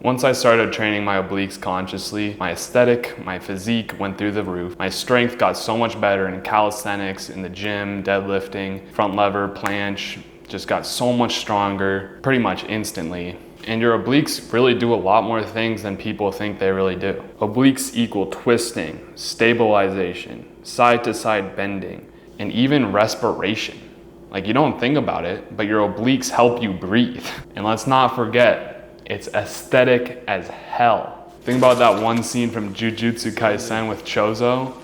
Once I started training my obliques consciously, my aesthetic, my physique went through the roof. My strength got so much better in calisthenics, in the gym, deadlifting, front lever, planche, just got so much stronger pretty much instantly. And your obliques really do a lot more things than people think they really do. Obliques equal twisting, stabilization, side to side bending, and even respiration. Like, you don't think about it, but your obliques help you breathe. And let's not forget, it's aesthetic as hell. Think about that one scene from Jujutsu Kaisen with Chozo,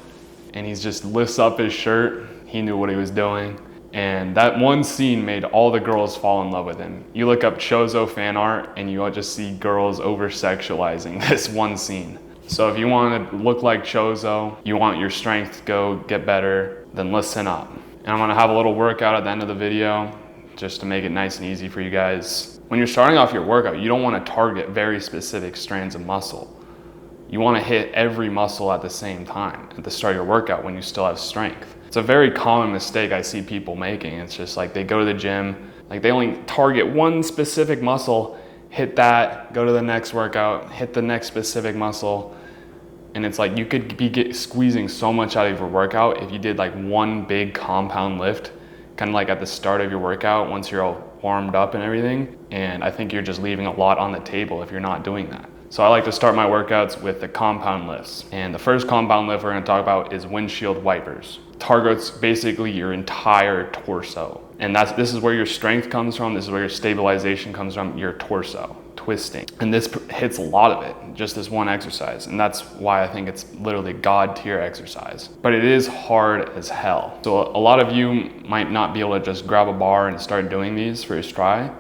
and he just lifts up his shirt. He knew what he was doing. And that one scene made all the girls fall in love with him. You look up Chozo fan art and you'll just see girls over-sexualizing this one scene. So if you want to look like Chozo, you want your strength to go get better, then listen up. And I'm gonna have a little workout at the end of the video just to make it nice and easy for you guys. When you're starting off your workout, you don't want to target very specific strands of muscle. You want to hit every muscle at the same time at the start of your workout when you still have strength. It's a very common mistake I see people making. It's just like they go to the gym, like they only target one specific muscle, hit that, go to the next workout, hit the next specific muscle. And it's like you could be squeezing so much out of your workout if you did like one big compound lift, kind of like at the start of your workout once you're all warmed up and everything. And I think you're just leaving a lot on the table if you're not doing that. So I like to start my workouts with the compound lifts. And the first compound lift we're gonna talk about is Windsheild Wipers. Targets basically your entire torso. And this is where your strength comes from, this is where your stabilization comes from, your torso, twisting. And this hits a lot of it, just this one exercise. And that's why I think it's literally God tier exercise. But it is hard as hell. So a lot of you might not be able to just grab a bar and start doing these first try.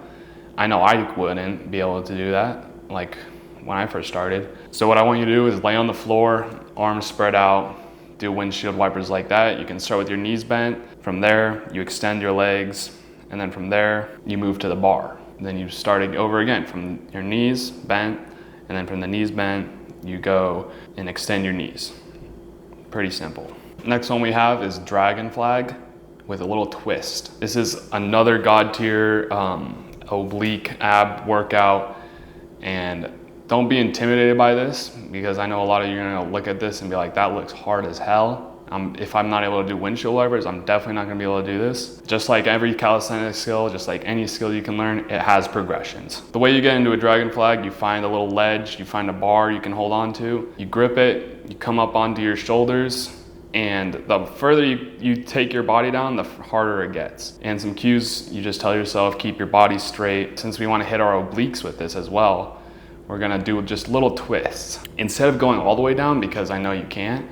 I know I wouldn't be able to do that, like when I first started. So what I want you to do is lay on the floor, arms spread out, do Windsheild Wipers like that. You can start with your knees bent. From there, you extend your legs, and then from there, you move to the bar. And then you start it over again from your knees bent, and then from the knees bent, you go and extend your knees. Pretty simple. Next one we have is Dragon Flag with a little twist. This is another God tier oblique ab workout, and don't be intimidated by this, because I know a lot of you are gonna look at this and be like, that looks hard as hell. If I'm not able to do Windsheild Wipers, I'm definitely not gonna be able to do this. Just like every calisthenics skill, just like any skill you can learn, it has progressions. The way you get into a Dragon Flag, you find a little ledge, you find a bar you can hold on to, you grip it, you come up onto your shoulders, and the further you take your body down, the harder it gets. And some cues, you just tell yourself, keep your body straight. Since we wanna hit our obliques with this as well, we're gonna do just little twists. Instead of going all the way down, because I know you can't,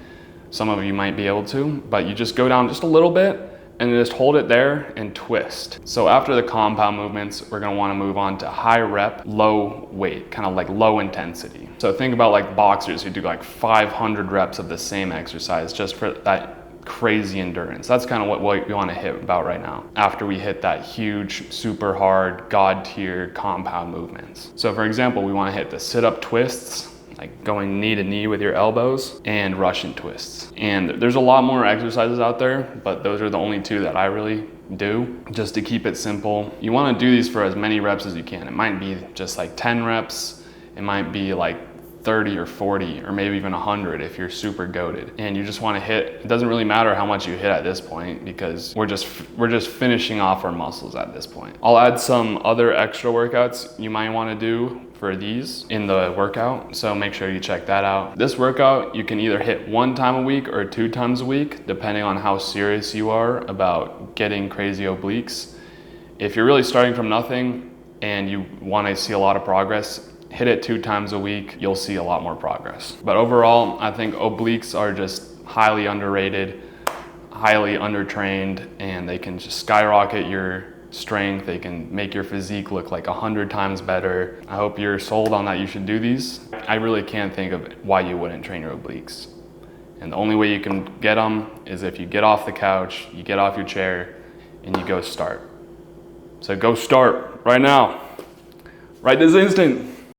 some of you might be able to, but you just go down just a little bit and just hold it there and twist. So after the compound movements, we're gonna wanna move on to high rep, low weight, kind of like low intensity. So think about like boxers who do like 500 reps of the same exercise just for that crazy endurance. That's kind of what we want to hit about right now after we hit that huge, super hard, God tier compound movements. So for example, we want to hit the sit-up twists, like going knee to knee with your elbows, and Russian twists. And there's a lot more exercises out there, but those are the only two that I really do, just to keep it simple. You want to do these for as many reps as you can. It might be just like 10 reps, it might be like 30 or 40 or maybe even 100 if you're super goated, and you just want to hit. It doesn't really matter how much you hit at this point, because we're just finishing off our muscles at this point. I'll add some other extra workouts you might want to do for these in the workout, so make sure you check that out. This workout you can either hit 1 time a week or 2 times a week, depending on how serious you are about getting crazy obliques. If you're really starting from nothing and you want to see a lot of progress, hit it 2 times a week, you'll see a lot more progress. But overall, I think obliques are just highly underrated, highly undertrained, and they can just skyrocket your strength. They can make your physique look like 100 times better. I hope you're sold on that you should do these. I really can't think of why you wouldn't train your obliques. And the only way you can get them is if you get off the couch, you get off your chair, and you go start. So go start right now, right this instant.